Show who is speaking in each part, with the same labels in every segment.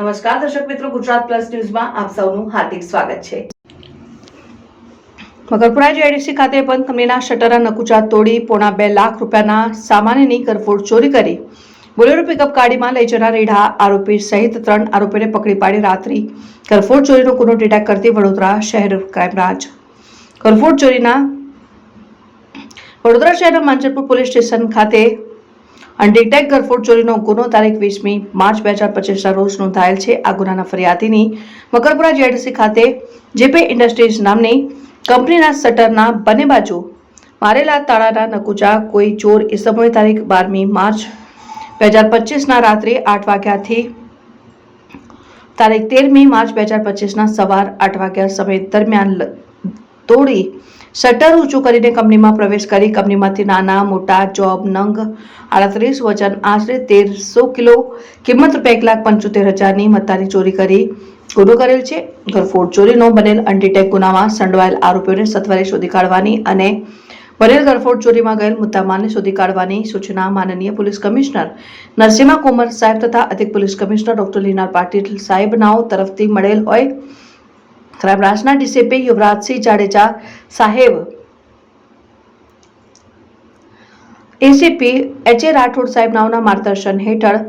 Speaker 1: નમસ્કાર દર્શક મિત્રો, ગુજરાત પ્લસ ન્યૂઝમાં આપ સૌનું હાર્દિક સ્વાગત છે। મકરપુરા જીઆઈડીસી ખાતે બંધ કંપનીના શટરના નકુચા તોડી ₹2.5 લાખ સામાનની કરફોડ ચોરી કરી બોલેરો પિકઅપ ગાડીમાં લઈ જનાર રેઢા આરોપી સહિત 3 આરોપીને પકડી પાડી રાત્રિ કરફોડ ચોરીનો ગુનો ડિટેક્ટ કરતી વડોદરા શહેર ક્રાઇમ બ્રાન્ચ કરફોડ ચોરીના વડોદરા શહેરના માંજલપુર પોલીસ સ્ટેશન ખાતે અનડિટેક્ટ કરફોડ ચોરીનો ગુનો તારીખ 20મી માર્ચ 2025ના રોજ નોંધાયેલ છે। આ ગુનાના ફરિયાદીની મકરપુરા જીઆઈડીસી ખાતે જેપે ઇન્ડસ્ટ્રીઝ નામની કંપનીના શટરના બંને બાજુ મારેલા તાળાના નકુચા કોઈ ચોર ઇસમોએ તારીખ 12મી માર્ચ 2025ના રાત્રે 8 વાગ્યાથી તારીખ 13મી માર્ચ 2025ના સવાર 8 વાગ્યા સમય દરમિયાન તોડી શટર ઊંચું કરીને કંપનીમાં પ્રવેશ કરી કંપનીમાંથી નાના મોટા જોબ નંગ 38 વજન આશરે 1300 કિલો કિંમત ₹1,75,000ની મત્તાની ચોરી કરી ગુનો કરેલ છે। કરફોડ ચોરીનો બનેલ અનડિટેક્ટ ગુનામાં સંડોવાયેલ આરોપીઓને સત્વરે શોધી કાઢવાની અને બનેલ કરફોડ ચોરીમાં ગયેલ મુદ્દામાલને શોધી કાઢવાની સૂચના માનનીય પોલીસ કમિશનર નરસિંહા કોમર સાહેબ તથા અધિક પોલીસ કમિશનર ડોક્ટર લીના પાટીલ સાહેબનાઓ તરફથી મળેલ હોય। ક્રાઇમ બ્રાન્ચના ડીસીપી યુવરાજસિંહ જાડેજા સાહેબ, એસીપી એચ એ રાઠોડ સાહેબ નાઓના માર્ગદર્શન હેઠળ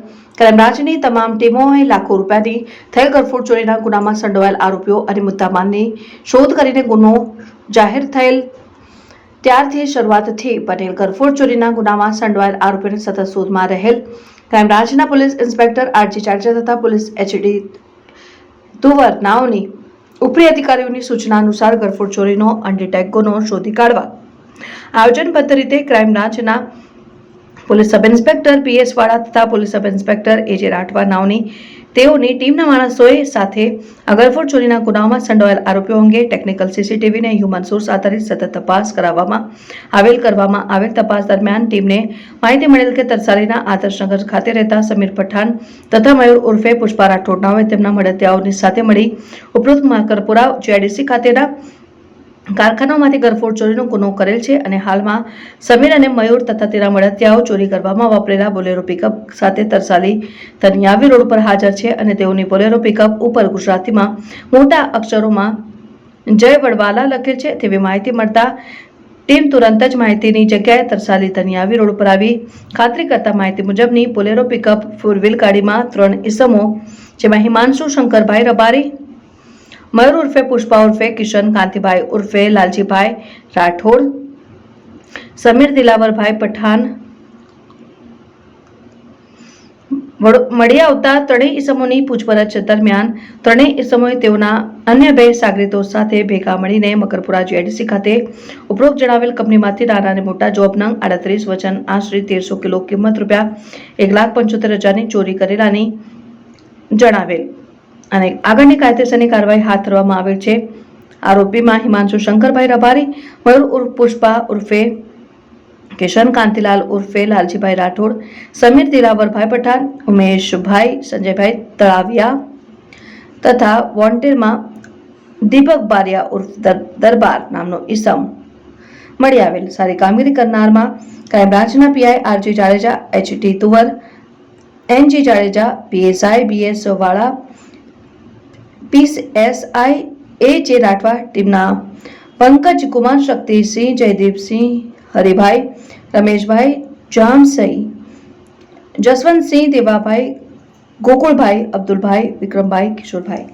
Speaker 1: ક્રાઇમ બ્રાન્ચની તમામ ટીમોએ લાખો રૂપિયાની થયેલ કરફોડ ચોરીના ગુનામાં સંડોવાયેલ આરોપીઓ અને મુદ્દામાલની શોધ કરીને ગુનો જાહેર થયેલ ત્યારથી શરૂઆતથી બનેલ કરફોડ ચોરીના ગુનામાં સંડોવાયેલ આરોપીઓને સતત શોધમાં રહેલ ક્રાઇમ બ્રાન્ચના પોલીસ ઇન્સ્પેક્ટર આરજી જાડેજા તથા પોલીસ એચડી તુવર નાઓની ઉપરી અધિકારીઓની સૂચના અનુસાર કરફોડ ચોરીનો અનડિટેક્ટ ગુનો શોધી કાઢવા આયોજનબદ્ધ રીતે ક્રાઇમ બ્રાન્ચના પોલીસ સબ ઇન્સ્પેક્ટર પીએસ વાળા તથા પોલીસ સબ ઇન્સ્પેક્ટર એજે રાઠવા નાઓની તેઓની ટીમના માણસોએ સાથે આ કરફોડ ચોરીના ગુનામાં સંડોવાયેલ આરોપીઓ અંગે ટેકનિકલ સીસીટીવી અને હ્યુમન સોર્સ આધારિત સતત તપાસ કરવામાં આવેલ તપાસ દરમિયાન ટીમને માહિતી મળેલ કે તરસાલીના આદર્શનગર ખાતે રહેતા સમીર પઠાણ તથા મયુર ઉર્ફે પુષ્પા રાઠોડ નાઓએ તેમના મળતિયાઓની સાથે મળી ઉપરોક્ત મકરપુરા જીઆઈડીસી ખાતેના કારખાનામાંથી કરફોડ ચોરીનો ગુનો કરેલ છે અને હાલમાં સમીર અને મયુર તથા તેના મળતિયાઓ ચોરી કરવામાં વાપરેલા બોલેરો પિકઅપ સાથે તરસાલી તનિયાવી રોડ પર હાજર છે અને તેઓની બોલેરો પિકઅપ ઉપર ગુજરાતીમાં મોટા અક્ષરોમાં જય વડવાલા લખેલ છે તેવી માહિતી મળતા ટીમ તુરંત જ માહિતીની જગ્યાએ તરસાલી તનિયાવી રોડ પર આવી ખાતરી કરતા માહિતી મુજબની બોલેરો પિકઅપ 4 ગાડીમાં 3 ઇસમો જેમાં હિમાંશુ શંકરભાઈ રબારી, મયુર ઉર્ફે પુષ્પા ઉર્ફે કિશન કાંતિભાઈ ઉર્ફે લાલજીભાઈ રાઠોડ, સમીર દિલાવરભાઈ પઠાણ મળી આવતા ત્રણેય ઇસમોની પૂછપરછ દરમિયાન ત્રણેય ઇસમોએ તેઓના અન્ય 2 સાગરીતો સાથે ભેગા મળીને મકરપુરા જીઆઈડીસી ખાતે ઉપરોક્ત જણાવેલ કંપનીમાંથી નાના અને મોટા જોબ નંગ 38 વજન આશરે 1300 કિલો કિંમત ₹1,75,000ની ચોરી કરેલાની જણાવેલ અને આગળની કાયદેસરની કાર્યવાહી હાથ ધરવામાં આવેલ છે। આરોપીમાં હિમાંશુ શંકરભાઈ રબારી, મયુર ઉર્ફ પુષ્પા ઉર્ફે કિશન કાંતિલાલ ઉર્ફે લાલજીભાઈ રાઠોડ, સમીર દિલાવરભાઈ પઠાણ, ઉમેશભાઈ સંજયભાઈ તળાવિયા તથા વોન્ટેડમાં દીપક બારિયા ઉર્ફ દરબાર નામનો ઈસમ મળી આવેલ। સારી કામગીરી કરનારમાં ક્રાઇમ બ્રાન્ચના PI RG Jadeja, HT Tuvar, NG Jadeja, PSI BS Vala, PSI AJ Rathwa, ટીમના પંકજ કુમાર, શક્તિસિંહ, જયદીપસિંહ, હરિભાઈ, રમેશભાઈ, જામસિંહ, જસવંતસિંહ, દેવાભાઈ, ગોકુળભાઈ, અબ્દુલભાઈ, વિક્રમભાઈ, કિશોરભાઈ।